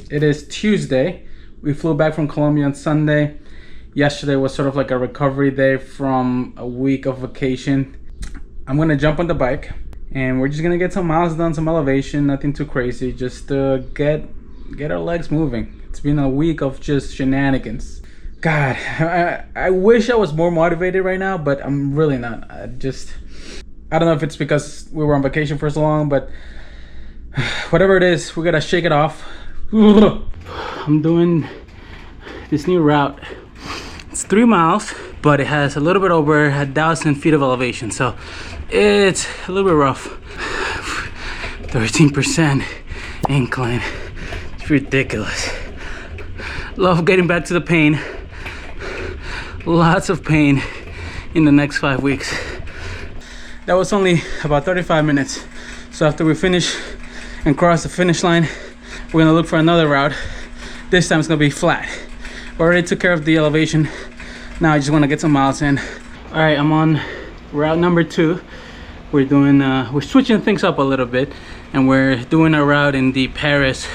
It is Tuesday. We flew back from Colombia on Sunday. Yesterday was sort of like a recovery day from a week of vacation. I'm gonna jump on the bike and we're just gonna get some miles done, some elevation, nothing too crazy, just to get our legs moving. It's been a week of just shenanigans. God, I wish I was more motivated right now, but I'm really not. I don't know if it's because we were on vacation for so long, but whatever it is, we gotta shake it off. I'm doing this new route. It's 3 miles, but it has a little bit over 1,000 feet of elevation, so it's a little bit rough. 13% incline. It's ridiculous. Love getting back to the pain. Lots of pain in the next 5 weeks. That was only about 35 minutes. So after we finish and cross the finish line, we're gonna look for another route. This time it's gonna be flat. We already took care of the elevation. Now I just wanna get some miles in. All right, I'm on route number 2. We're switching things up a little bit, and we're doing a route in the Paris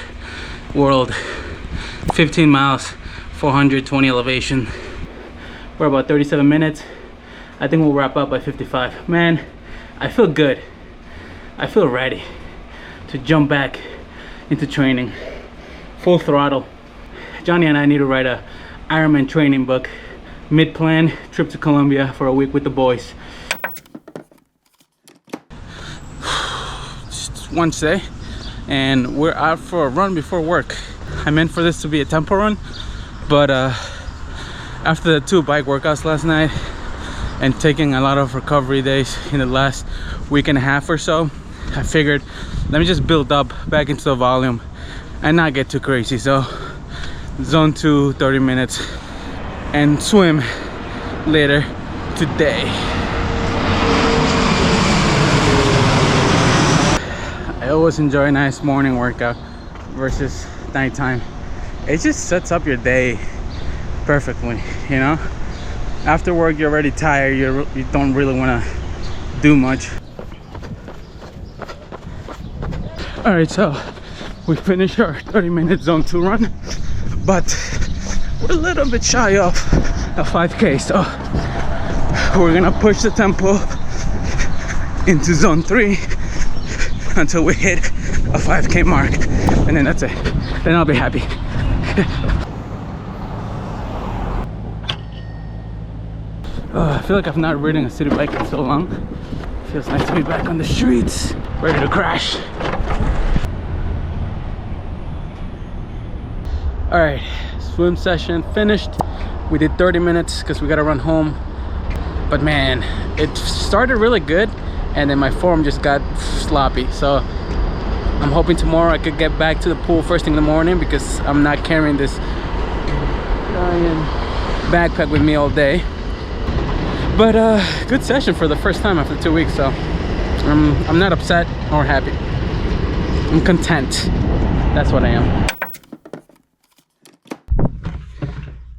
world. 15 miles, 420 elevation. We're about 37 minutes. I think we'll wrap up by 55. Man, I feel good. I feel ready to jump back into training. Full throttle. Johnny and I need to write a IRONMAN training book. Mid-plan trip to Colombia for a week with the boys. Just Wednesday, and we're out for a run before work. I meant for this to be a tempo run, but after the 2 bike workouts last night and taking a lot of recovery days in the last week and a half or so, I figured let me just build up back into the volume and not get too crazy. So zone 2, 30 minutes, and swim later today. I always enjoy a nice morning workout versus nighttime. It just sets up your day perfectly, you know. After work you're already tired, you don't really want to do much. All right, so we finished our 30-minute zone 2 run, but we're a little bit shy of a 5K, so we're gonna push the tempo into zone 3 until we hit a 5K mark, and then that's it. Then I'll be happy. I feel like I've not ridden a city bike in so long. Feels nice to be back on the streets, ready to crash. All right, swim session finished. We did 30 minutes because we gotta run home. But man, it started really good, and then my form just got sloppy. So I'm hoping tomorrow I could get back to the pool first thing in the morning, because I'm not carrying this giant backpack with me all day. But good session for the first time after 2 weeks, so I'm not upset or happy. I'm content. That's what I am.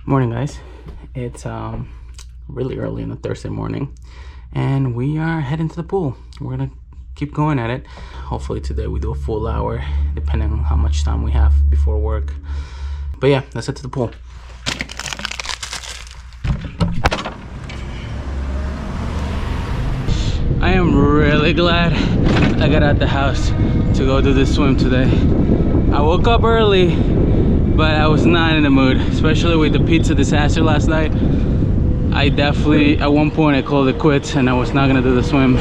Morning, guys. It's really early on a Thursday morning, and we are heading to the pool. We're gonna keep going at it. Hopefully today we do a full hour, depending on how much time we have before work. But yeah, let's head to the pool. I am really glad I got out the house to go do this swim today. I woke up early, but I was not in the mood, especially with the pizza disaster last night. I definitely, at one point I called it quits and I was not gonna do the swim.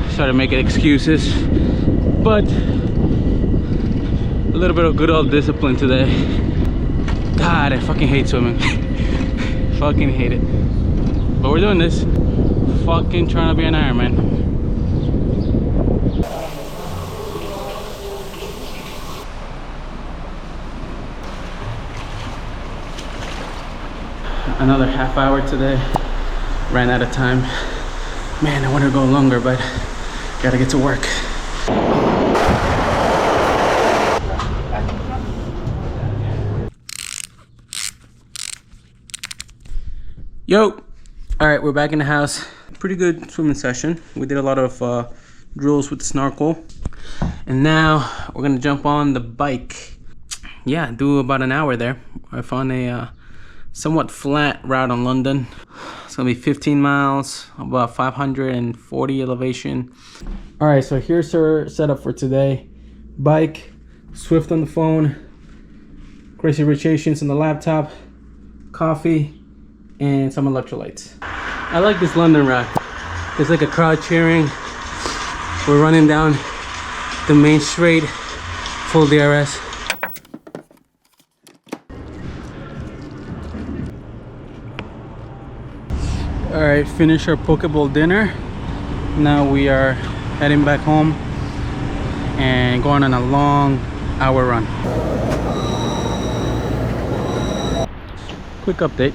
Started making excuses, but a little bit of good old discipline today. God, I fucking hate swimming. Fucking hate it. But we're doing this. Fucking trying to be an Ironman. Another half hour today. Ran out of time. Man, I want to go longer, but gotta get to work. Yo! Alright, we're back in the house. Pretty good swimming session. We did a lot of drills with the snorkel. And now we're gonna jump on the bike. yeah, do about an hour there. I found a somewhat flat route on London. It's gonna be 15 miles, about 540 elevation. All right, so here's our setup for today. Bike, Zwift on the phone, Crazy Rich Asians on the laptop, coffee, and some electrolytes. I like this London route. There's like a crowd cheering. We're running down the main straight, full DRS. All right, finish our Pokeball dinner. Now we are heading back home and going on a long hour run. Quick update.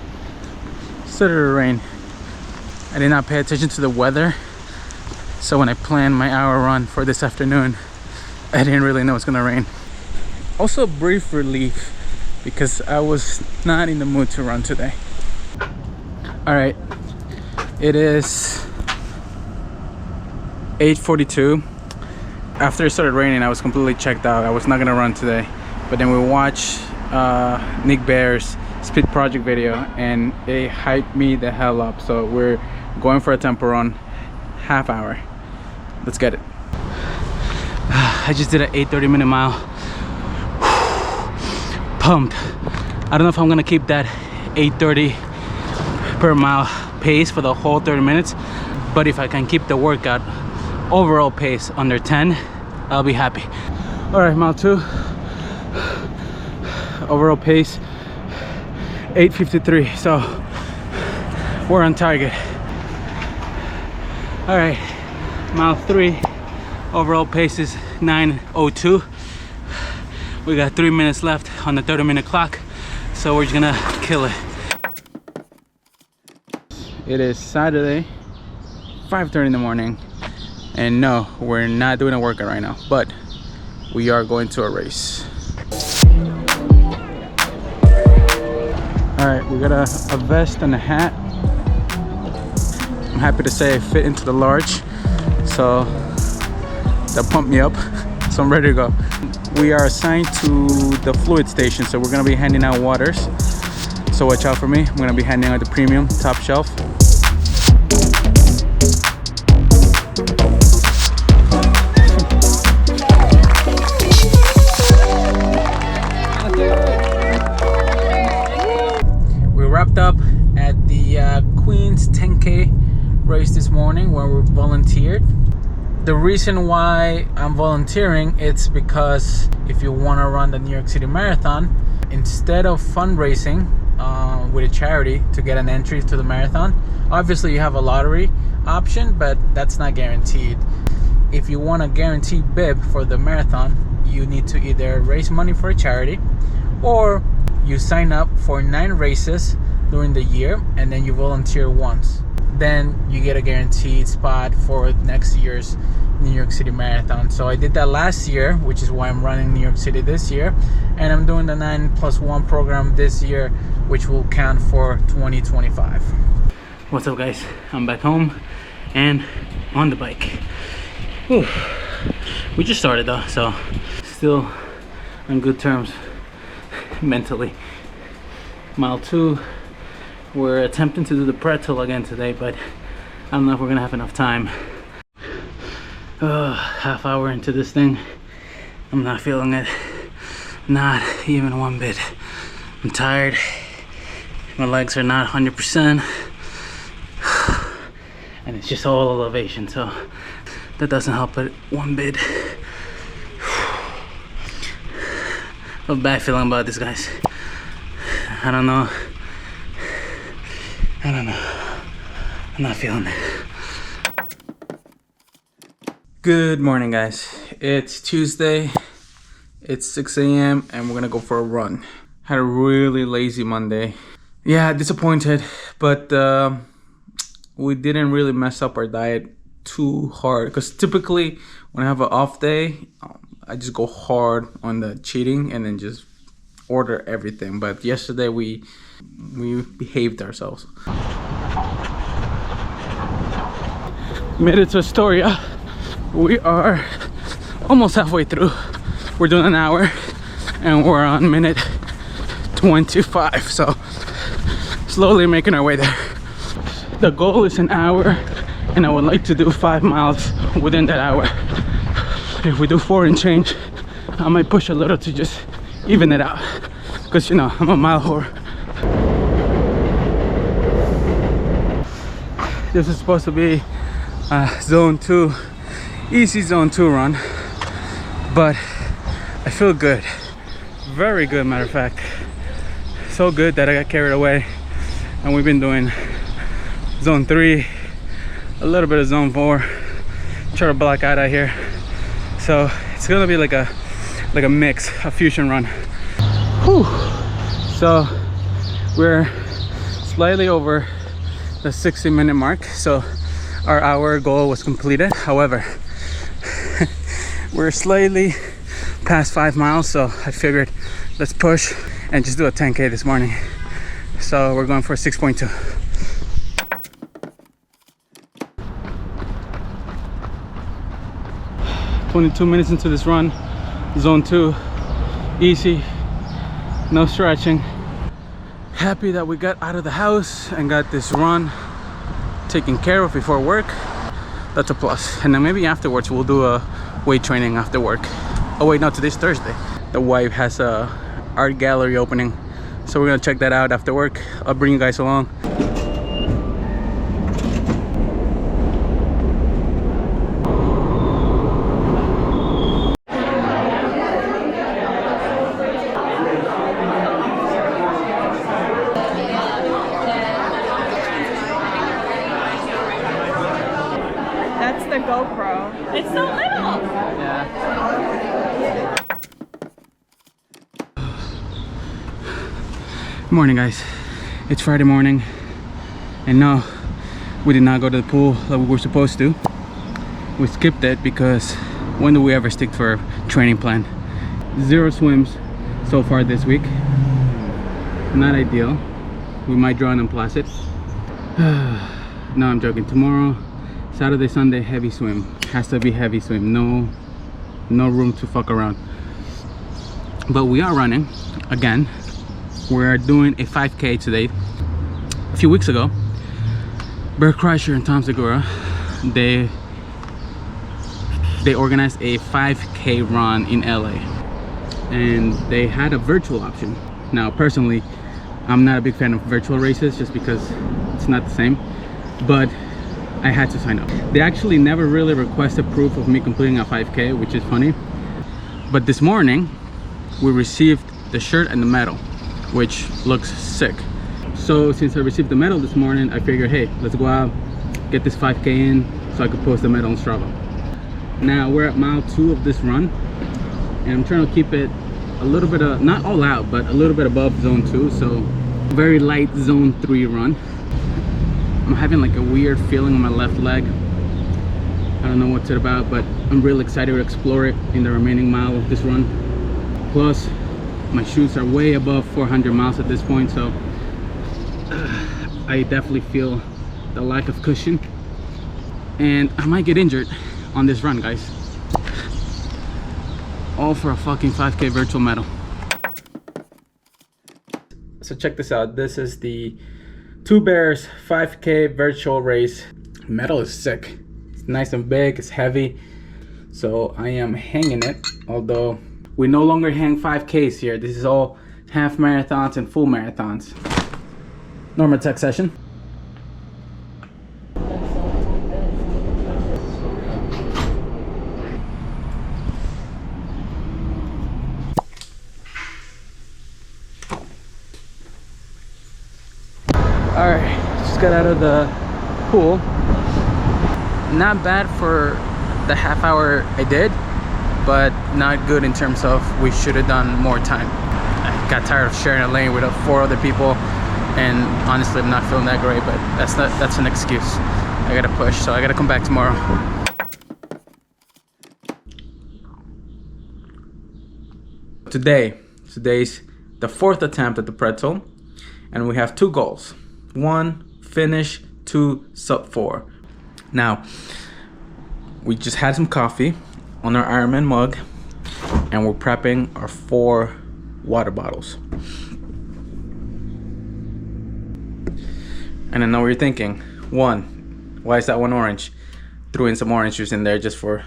Started to rain. I did not pay attention to the weather, so when I planned my hour run for this afternoon, I didn't really know it's gonna rain. Also, brief relief because I was not in the mood to run today. All right, it is 8:42. After it started raining, I was completely checked out. I was not gonna run today, but then we watched Nick Bear's speed project video and it hyped me the hell up. So we're going for a tempo run, half hour. Let's get it. I just did an 8:30 minute mile. Pumped. I don't know if I'm gonna keep that 8:30 per mile pace for the whole 30 minutes, but if I can keep the workout overall pace under 10, I'll be happy. All right, mile 2. Overall pace 8:53, so we're on target. All right, mile 3, overall pace is 9:02. We got 3 minutes left on the 30-minute clock, so we're just gonna kill it. It is Saturday, 5:30 in the morning, and no, we're not doing a workout right now, but we are going to a race. All right, we got a vest and a hat. I'm happy to say I fit into the large, so that pumped me up, so I'm ready to go. We are assigned to the fluid station, so we're gonna be handing out waters, so watch out for me. I'm gonna be handing out the premium top shelf. We wrapped up at the Queen's 10K race this morning where we volunteered. The reason why I'm volunteering, it's because if you want to run the New York City Marathon, instead of fundraising with a charity to get an entry to the marathon, obviously you have a lottery option, but that's not guaranteed. If you want a guaranteed bib for the marathon, you need to either raise money for a charity or you sign up for 9 races during the year and then you volunteer once. Then you get a guaranteed spot for next year's New York City Marathon. So I did that last year, which is why I'm running New York City this year, and I'm doing the 9+1 program this year, which will count for 2025. What's up, guys? I'm back home and on the bike. Whew. We just started though, so still on good terms mentally. Mile 2. We're attempting to do the pretzel again today, but I don't know if we're gonna have enough time. Half hour into this thing, I'm not feeling it, not even one bit. I'm tired, my legs are not 100%, and it's just all elevation, so that doesn't help it one bit. I have a bad feeling about this, guys. I don't know. I'm not feeling it. Good morning, guys. It's Tuesday. It's 6 a.m. and we're gonna go for a run. Had a really lazy Monday. Yeah, disappointed, but we didn't really mess up our diet too hard, because typically when I have an off day, I just go hard on the cheating and then just order everything. But yesterday we behaved ourselves. Made it to Astoria. We are almost halfway through. We're doing an hour. and we're on minute 25, so slowly making our way there. The goal is an hour, and I would like to do 5 miles within that hour. If we do 4 and change, I might push a little to just even it out, because you know I'm a mile whore. This is supposed to be zone 2, easy zone 2 run, but I feel good, very good, matter of fact. So good that I got carried away, and we've been doing zone 3, a little bit of zone 4, try to block out here. So it's gonna be like a mix, a fusion run. Whew. So we're slightly over the 60-minute mark, so our hour goal was completed. However, we're slightly past 5 miles, so I figured let's push and just do a 10K this morning. So we're going for 6.2. "22 minutes into this run, zone 2, easy, no stretching. Happy that we got out of the house and got this run taken care of before work. That's a plus. And then maybe afterwards we'll do a weight training after work. Oh wait, no, today's Thursday. The wife has a art gallery opening, so we're gonna check that out after work. I'll bring you guys along. That's the GoPro. It's so little. Yeah. Good morning, guys. It's Friday morning, and no, we did not go to the pool like we were supposed to. We skipped it because when do we ever stick to our training plan? 0 swims so far this week. Not ideal. We might draw in Placid. No, I'm joking. Tomorrow, Saturday, Sunday, heavy swim. Has to be heavy swim. No room to fuck around. But we are running again. We're doing a 5K today. A few weeks ago, Bert Kreischer and Tom Segura, they organized a 5K run in LA, and they had a virtual option. Now personally, I'm not a big fan of virtual races just because it's not the same, but I had to sign up. They actually never really requested proof of me completing a 5K, which is funny. But this morning we received the shirt and the medal, which looks sick. So since I received the medal this morning, I figured, hey, let's go out, get this 5K in so I could post the medal on Strava. Now we're at mile 2 of this run, and I'm trying to keep it a little bit of, not all out, but a little bit above zone 2, so very light zone 3 run. I'm having like a weird feeling on my left leg. I don't know what's it about, but I'm really excited to explore it in the remaining mile of this run. Plus, my shoes are way above 400 miles at this point, so I definitely feel the lack of cushion, and I might get injured on this run, guys. All for a fucking 5K virtual medal. So check this out. This is the Two Bears 5K virtual race. Medal is sick. It's nice and big, it's heavy, so I am hanging it, although we no longer hang 5Ks here. This is all half marathons and full marathons. Norma Tech session. Alright, just got out of the pool. Not bad for the half hour I did, but not good in terms of we should have done more time. I got tired of sharing a lane with 4 other people, and honestly I'm not feeling that great, but that's an excuse. I gotta push, so I gotta come back tomorrow. Today's the 4th attempt at the pretzel, and we have 2 goals. 1, finish, 2, sub 4. Now, we just had some coffee on our IRONMAN mug, and we're prepping our 4 water bottles. And I know what you're thinking. 1, why is that one orange? Threw in some orange juice in there just for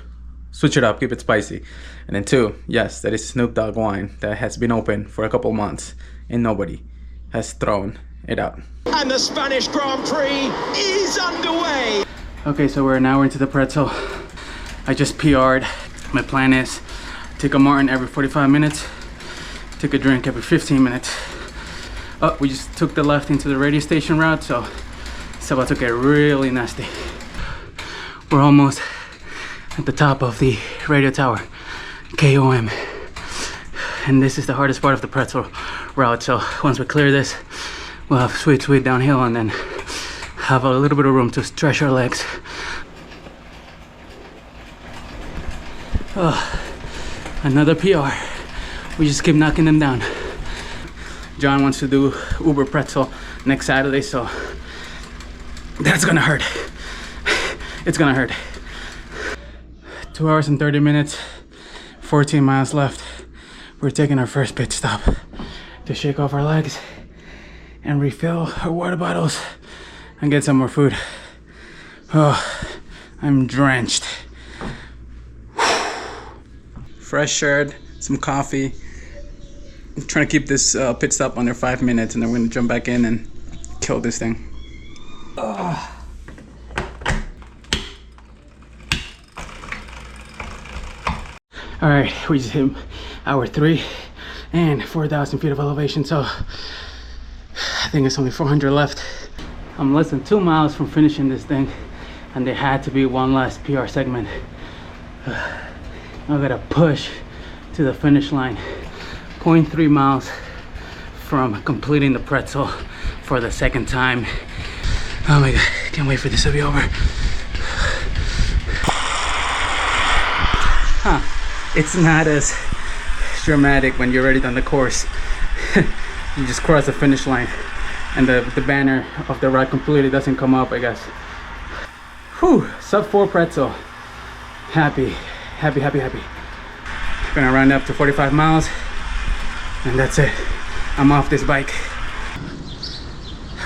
switch it up, keep it spicy. And then 2, yes, that is Snoop Dogg wine that has been open for a couple months and nobody has thrown it out. And the Spanish Grand Prix is underway. Okay, so we're an hour into the pretzel. I just PR'd. My plan is take a Martin every 45 minutes, take a drink every 15 minutes. Oh, we just took the left into the radio station route, so it's about to get really nasty. We're almost at the top of the radio tower, KOM. And this is the hardest part of the pretzel route, so once we clear this, we'll have sweet downhill and then have a little bit of room to stretch our legs. Oh, another PR. We just keep knocking them down. John wants to do Uber Pretzel next Saturday, so that's gonna hurt. It's gonna hurt. 2 hours and 30 minutes, 14 miles left. We're taking our first pit stop to shake off our legs and refill our water bottles and get some more food. Oh, I'm drenched. Fresh shirt, some coffee. I'm trying to keep this pit stop under 5 minutes, and then we're gonna jump back in and kill this thing. All right, we just hit hour 3 and 4,000 feet of elevation, so I think it's only 400 left. I'm less than 2 miles from finishing this thing, and there had to be one last PR segment. I gotta push to the finish line. 0.3 miles from completing the pretzel for the second time. Oh my god, can't wait for this to be over. It's not as dramatic when you're already done the course. You just cross the finish line and the banner of the ride completely doesn't come up, I guess. Whew, sub 4 pretzel. Happy. Gonna round up to 45 miles and that's it. I'm off this bike.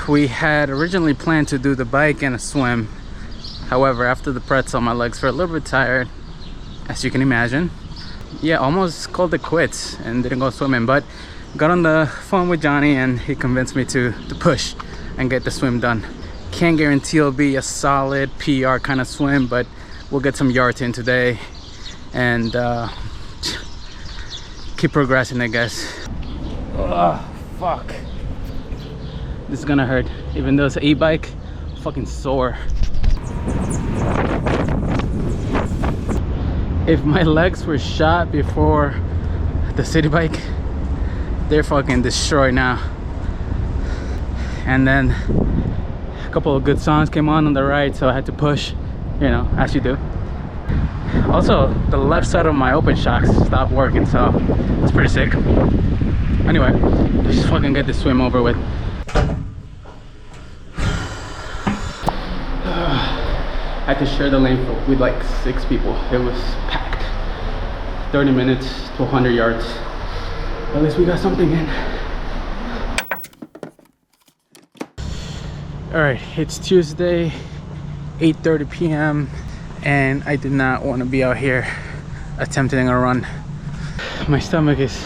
We had originally planned to do the bike and a swim. However, after the pretzel, my legs were a little bit tired, as you can imagine. Yeah, almost called it quits and didn't go swimming, but got on the phone with Johnny and he convinced me to push and get the swim done. Can't guarantee it'll be a solid PR kind of swim, but we'll get some yards in today and keep progressing, I guess. Oh, fuck. This is gonna hurt. Even though it's an e-bike, fucking sore. If my legs were shot before the city bike, they're fucking destroyed now. And then a couple of good songs came on the ride, so I had to push, you know, as you do. Also, the left side of my open shocks stopped working, so it's pretty sick. Anyway, let's just fucking get this swim over with. I had to share the lane with like 6 people. It was packed. 30 minutes to 100 yards. At least we got something in. All right, it's Tuesday, 8:30 p.m. and I did not want to be out here attempting a run. My stomach is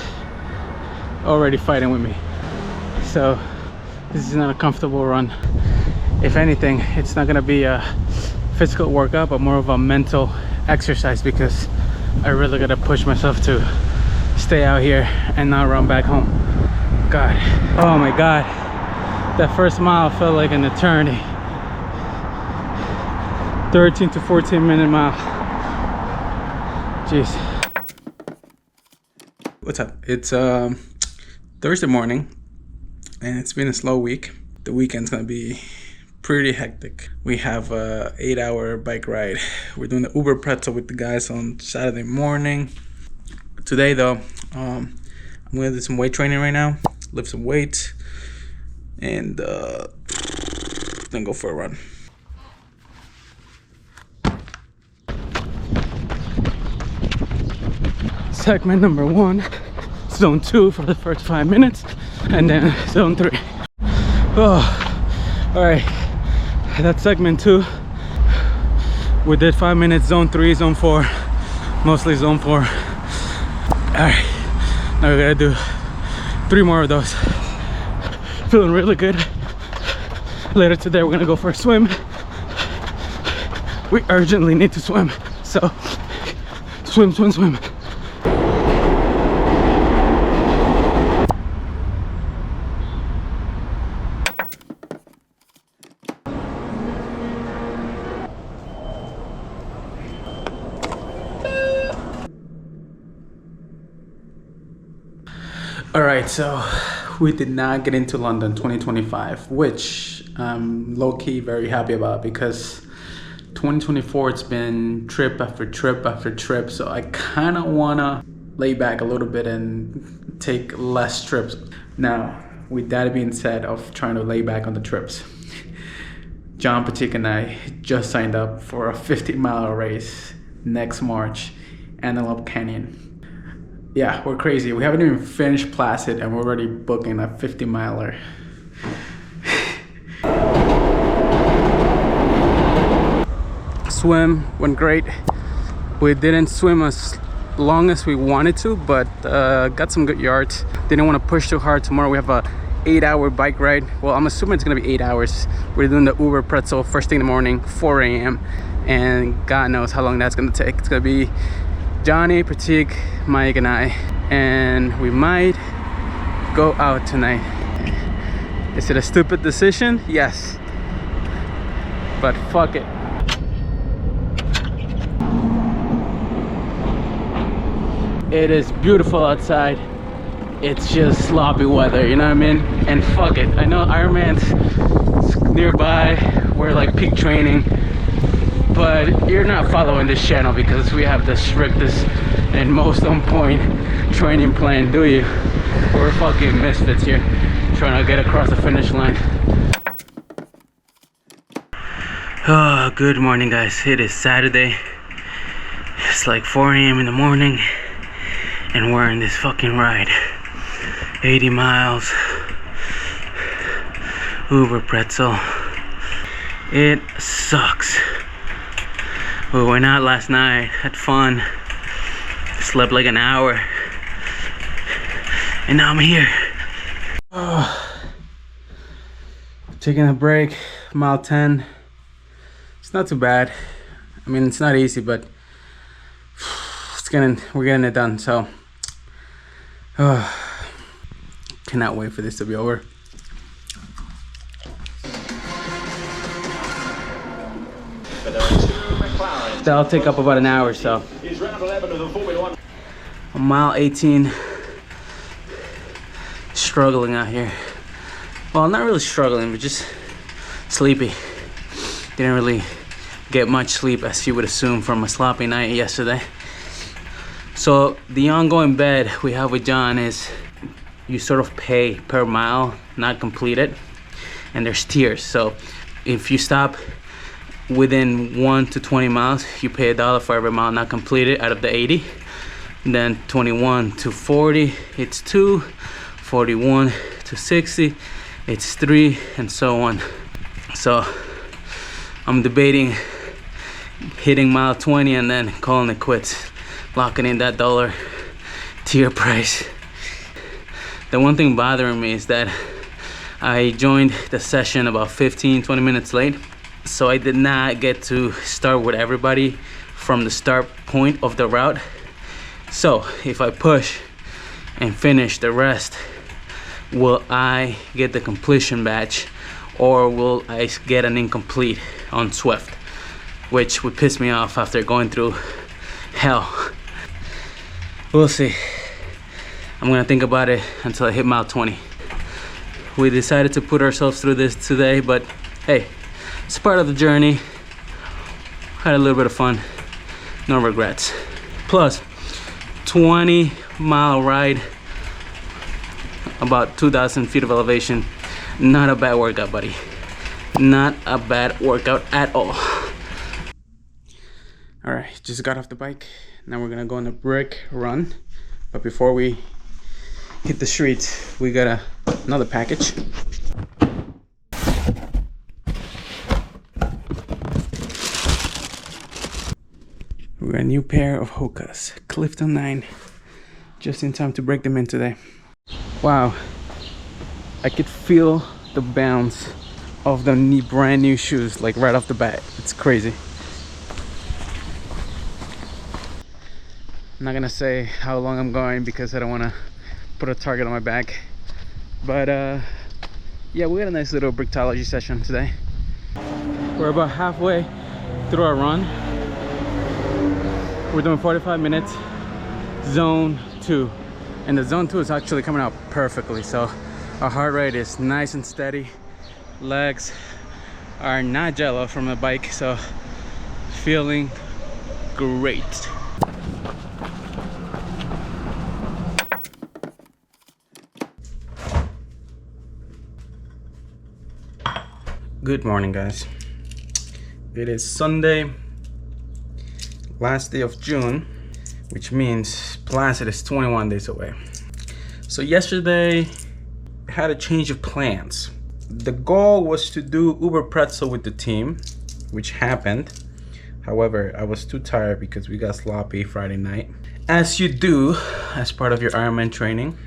already fighting with me. So this is not a comfortable run. If anything, it's not gonna be a physical workout, but more of a mental exercise, because I really gotta push myself to stay out here and not run back home. God, oh my god, that first mile felt like an eternity. 13 to 14 minute mile. Jeez. What's up? It's Thursday morning and it's been a slow week. The weekend's gonna be pretty hectic. We have a 8-hour bike ride. We're doing the Uber Pretzel with the guys on Saturday morning. Today though, I'm gonna do some weight training right now, lift some weights, and then go for a run. segment number 1, zone 2 for the first 5 minutes, and then zone 3. Oh, all right, that's segment 2. We did 5 minutes, zone 3, zone 4, mostly zone 4. All right, now we gotta do 3 more of those. Feeling really good. Later today we're gonna go for a swim. We urgently need to swim, so swim, swim, swim. All right, so we did not get into London 2025, which I'm low-key very happy about, because 2024 it's been trip after trip after trip, so I kind of want to lay back a little bit and take less trips. Now, with that being said of trying to lay back on the trips, John Patik and I just signed up for a 50-mile race next March, Antelope Canyon. Yeah, we're crazy. We haven't even finished Placid and we're already booking a 50-miler. Swim went great. We didn't swim as long as we wanted to, but got some good yards. Didn't want to push too hard. Tomorrow we have a 8-hour bike ride. Well, I'm assuming it's gonna be 8 hours. We're doing the Uber Pretzel first thing in the morning, 4 a.m. and God knows how long that's gonna take. It's gonna be Johnny, Pratik, Mike, and I, and we might go out tonight. Is it a stupid decision? Yes, but fuck it. It is beautiful outside. It's just sloppy weather, you know what I mean? And fuck it. I know Ironman's nearby. We're like peak training. But you're not following this channel because we have the strictest and most on point training plan, do you? We're fucking misfits here, trying to get across the finish line. Oh, good morning guys. It is Saturday. It's like 4 a.m. in the morning and we're in this fucking ride. 80 miles. Uber Pretzel. It sucks. We went out last night, had fun, slept like an hour, and now I'm here. Oh, taking a break, mile 10. It's not too bad. I mean, it's not easy, but we're getting it done. So, cannot wait for this to be over. That'll take up about an hour, so on mile 18, struggling out here. Well, not really struggling, but just sleepy. Didn't really get much sleep, as you would assume from a sloppy night yesterday. So the ongoing bet we have with John is you sort of pay per mile not completed, and there's tiers. So if you stop within 1 to 20 miles, you pay $1 for every mile not completed out of the 80. And then 21 to 40, it's 2. 41 to 60, it's 3, and so on. So I'm debating hitting mile 20 and then calling it quits, locking in that $1 tier price. The one thing bothering me is that I joined the session about 15-20 minutes late. So I did not get to start with everybody from the start point of the route. So if I push and finish the rest, will I get the completion badge or will I get an incomplete on Zwift? Which would piss me off after going through hell. We'll see. I'm gonna think about it until I hit mile 20. We decided to put ourselves through this today, but hey, it's part of the journey. Had a little bit of fun, no regrets. Plus, 20-mile ride, about 2,000 feet of elevation. Not a bad workout, buddy. Not a bad workout at all. All right, just got off the bike. Now we're gonna go on a brick run. But before we hit the streets, we got another package. We got a new pair of Hokas, Clifton 9, just in time to break them in today. Wow, I could feel the bounce of the brand new shoes like right off the bat. It's crazy. I'm not gonna say how long I'm going because I don't want to put a target on my back, but yeah, we got a nice little bricktology session today. We're about halfway through our run. We're doing 45 minutes, zone 2, and the zone 2 is actually coming out perfectly. So our heart rate is nice and steady. Legs are not jello from the bike, so feeling great. Good morning, guys. It is Sunday, last day of June, which means Placid is 21 days away. So yesterday I had a change of plans. The goal was to do Uber Pretzel with the team, which happened. However, I was too tired because we got sloppy Friday night, as you do as part of your Ironman training.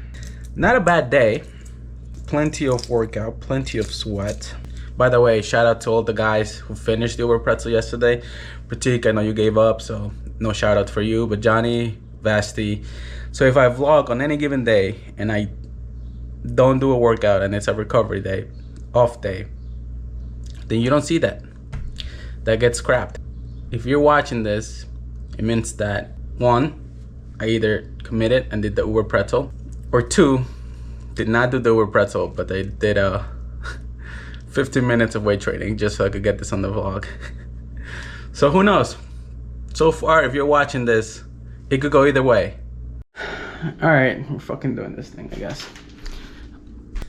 Not a bad day, plenty of workout, plenty of sweat. By the way, shout out to all the guys who finished the Uber Pretzel yesterday. Pratik, I know you gave up, so no shout out for you, but Johnny, Vasti. So if I vlog on any given day and I don't do a workout and it's a recovery day, off day, then you don't see that. That gets scrapped. If you're watching this, it means that 1, I either committed and did the Uber Pretzel, or 2, did not do the Uber Pretzel, but I did 15 minutes of weight training just so I could get this on the vlog. So who knows? So far, if you're watching this, it could go either way. All right, we're fucking doing this thing, I guess.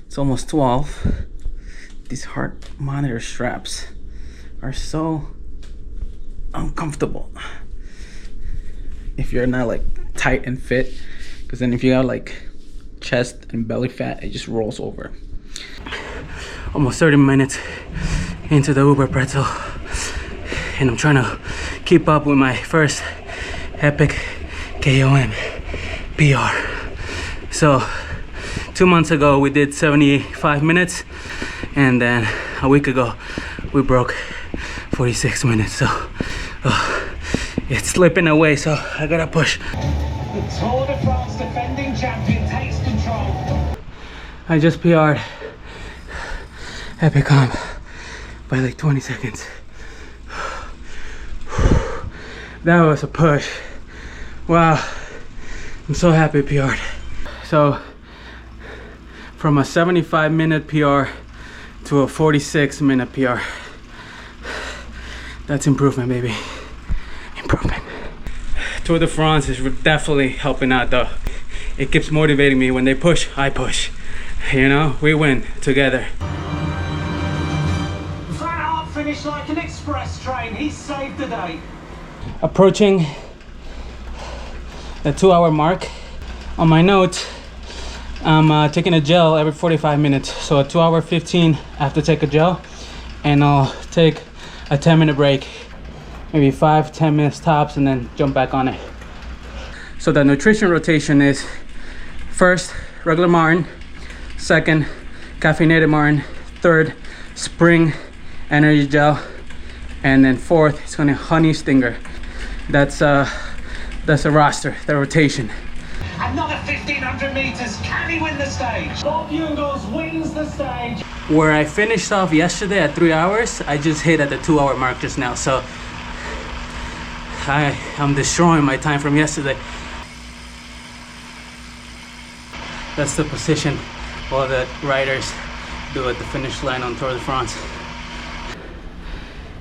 It's almost 12. These heart monitor straps are so uncomfortable if you're not like tight and fit, because then if you got like chest and belly fat, it just rolls over. Almost 30 minutes into the Uber Pretzel, and I'm trying to keep up with my first epic KOM PR. So 2 months ago we did 75 minutes, and then a week ago we broke 46 minutes. So it's slipping away, so I gotta push. The Tour de France defending champion takes control. I just PR'd epic comp by like 20 seconds. That was a push. Wow, I'm so happy I PR'd. So from a 75-minute PR to a 46-minute PR. That's improvement, baby. Improvement. Tour de France is definitely helping out though. It keeps motivating me. When they push, I push. You know, we win together. Finished like an express train. He saved the day. Approaching the 2-hour mark. On my note, I'm taking a gel every 45 minutes. So at 2 hour 15, I have to take a gel, and I'll take a 10-minute break, maybe 5-10 minutes tops, and then jump back on it. So the nutrition rotation is first regular Martin, second caffeinated Martin, third spring energy gel, and then fourth it's gonna honey stinger. That's a roster, the rotation. Another 1500 meters. Can he win the stage? Bob Jungels wins the stage. Where I finished off yesterday at 3 hours, I just hit at the 2 hour mark just now. So I'm destroying my time from yesterday. That's the position all the riders do at the finish line on Tour de France.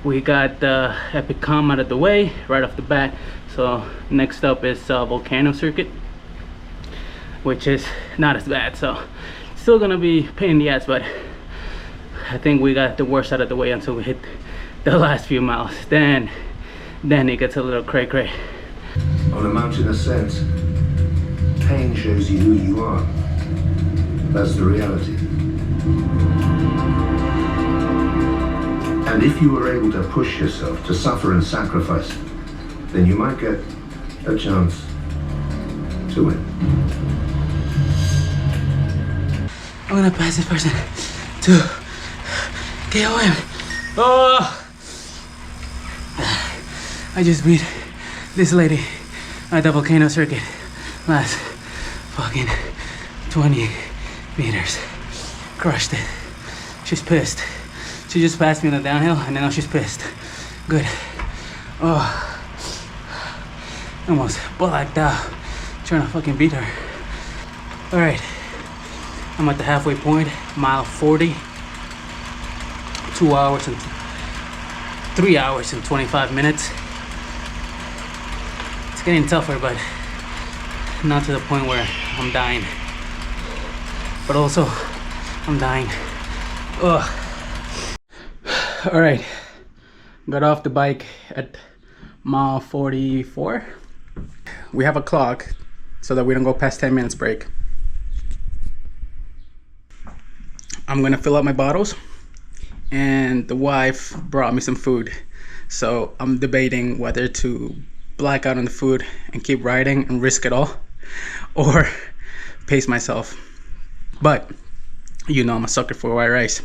We got the epic calm out of the way right off the bat. So next up is volcano circuit, which is not as bad. So still gonna be pain in the ass, but I think we got the worst out of the way until we hit the last few miles. Then it gets a little cray-cray. On a mountain ascent, pain shows you who you are. That's the reality. And if you were able to push yourself, to suffer and sacrifice, then you might get a chance to win. I'm gonna pass this person to KOM. Oh! I just beat this lady at the volcano circuit last fucking 20 meters. Crushed it. She's pissed. She just passed me on the downhill and now she's pissed. Good. Oh. Almost blacked out trying to fucking beat her. Alright. I'm at the halfway point, mile 40. 3 hours and 25 minutes. It's getting tougher, but not to the point where I'm dying. But also, I'm dying. Ugh. All right, got off the bike at mile 44. We have a clock so that we don't go past 10 minutes break. I'm gonna fill up my bottles, and the wife brought me some food. So I'm debating whether to black out on the food and keep riding and risk it all, or pace myself. But you know I'm a sucker for white rice.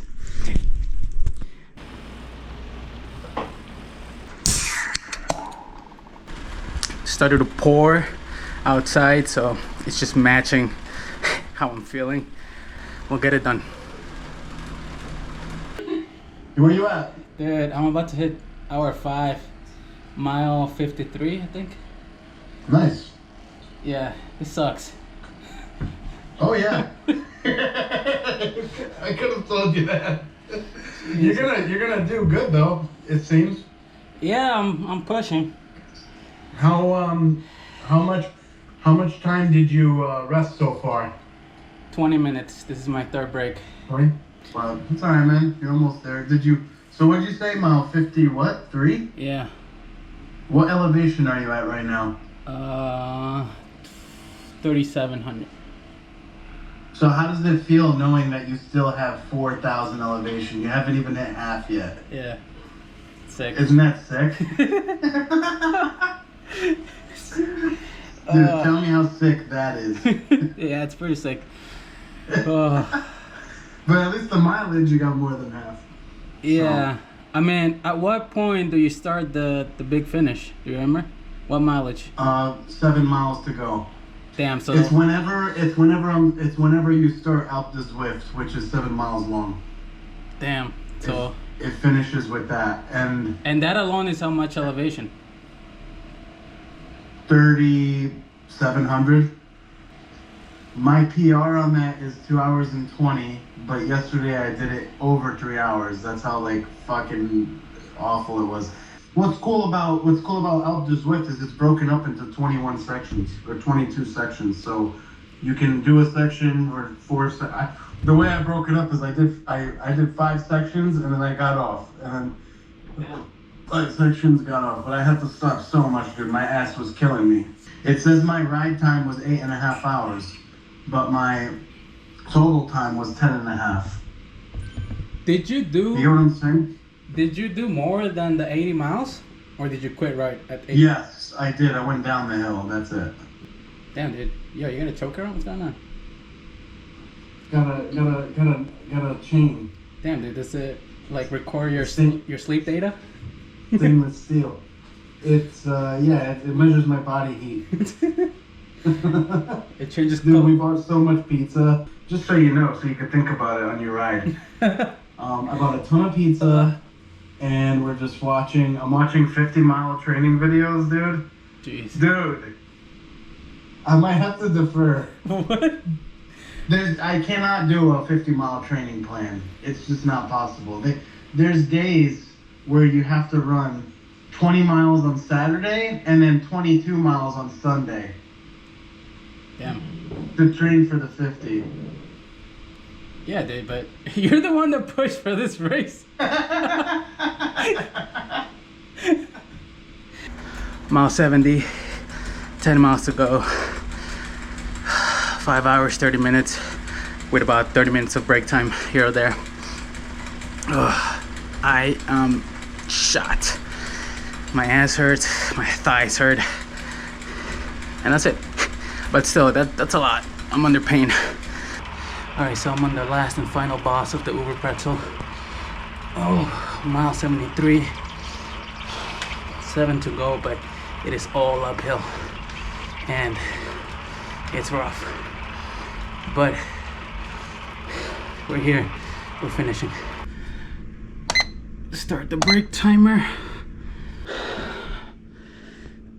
Started to pour outside, so it's just matching how I'm feeling. We'll get it done. Where you at? Dude, I'm about to hit hour 5, mile 53, I think. Nice. Yeah, it sucks. Oh yeah. I could have told you that. You're gonna do good though, it seems. Yeah, I'm pushing. How much time did you rest so far? 20 minutes. This is my third break. 20? Well, it's alright, man. You're almost there. So what did you say, mile 50 what? 3? Yeah. What elevation are you at right now? 3,700. So how does it feel knowing that you still have 4,000 elevation? You haven't even hit half yet. Yeah. Sick. Isn't that sick? Dude, tell me how sick that is. Yeah, it's pretty sick. Oh. But at least the mileage, you got more than half. Yeah. So. I mean, at what point do you start the big finish? Do you remember? What mileage? 7 miles to go. Damn. So it's whenever you start out the Zwift, which is 7 miles long. Damn. So it finishes with that, and that alone is how much elevation? 3,700. My PR on that is 2 hours and 20, but yesterday I did it over 3 hours. That's how like fucking awful it was. What's cool about Alpe du Zwift is it's broken up into 21 sections or 22 sections. So you can do a section or 4. The way I broke it up is I did 5 sections and then I got off, and then 5 sections got off. But I had to stop so much, dude. My ass was killing me. It says my ride time was 8.5 hours, but my total time was 10.5. Did you do? You know what I'm saying? Did you do more than the 80 miles, or did you quit right at 80? Yes, I did. I went down the hill. That's it. Damn, dude. Yo, you gonna choke her? What's going on? Got a chain. Damn, dude. Does it like record your sleep data? Stainless steel. It's it measures my body heat. It changes. Dude, we bought so much pizza. Just so you know, so you could think about it on your ride. I bought a ton of pizza, and we're just watching. I'm watching 50-mile training videos, dude. Jeez. Dude, I might have to defer. What? I cannot do a 50-mile training plan. It's just not possible. There's days where you have to run 20 miles on Saturday and then 22 miles on Sunday. Damn. To train for the 50. Yeah, dude, but you're the one that pushed for this race. Mile 70, 10 miles to go. 5 hours, 30 minutes with about 30 minutes of break time here or there. I am shot. My ass hurts, my thighs hurt, and that's it. But still, that's a lot. I'm under pain. All right, so I'm on the last and final boss of the Uber Pretzel. Oh, mile 73. 7 to go, but it is all uphill and it's rough. But we're here, we're finishing. Start the brake timer.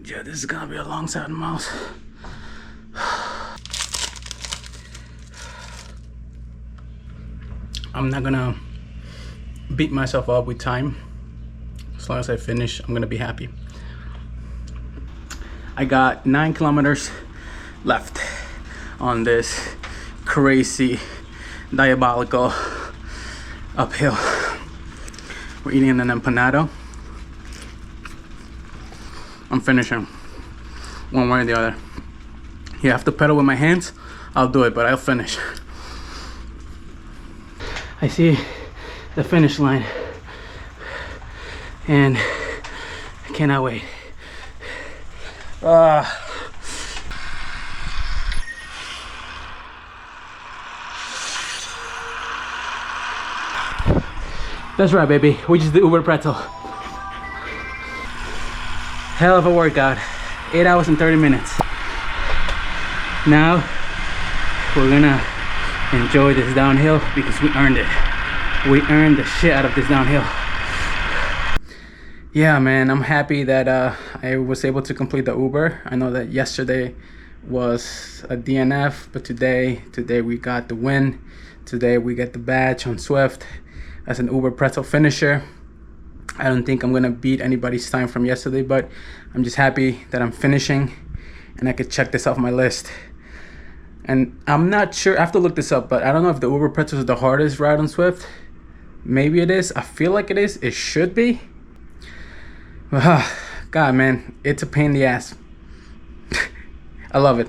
Yeah, this is gonna be a long 7 miles. I'm not gonna beat myself up with time. As long as I finish, I'm gonna be happy. I got 9 kilometers left on this crazy, diabolical uphill. We're eating an empanado. I'm finishing one way or the other. You have to pedal with my hands, I'll do it, but I'll finish. I see the finish line and I cannot wait. That's right, baby. We just did Uber Pretzel. Hell of a workout. 8 hours and 30 minutes. Now we're gonna enjoy this downhill because we earned it. We earned the shit out of this downhill. Yeah, man, I'm happy that I was able to complete the Uber. I know that yesterday was a DNF, but today we got the win. Today we get the badge on Zwift as an Uber Pretzel finisher. I don't think I'm gonna beat anybody's time from yesterday, but I'm just happy that I'm finishing and I could check this off my list. And I'm not sure, I have to look this up, but I don't know if the Uber Pretzel is the hardest ride on Zwift. Maybe it is, I feel like it is, it should be. God, man, it's a pain in the ass. I love it.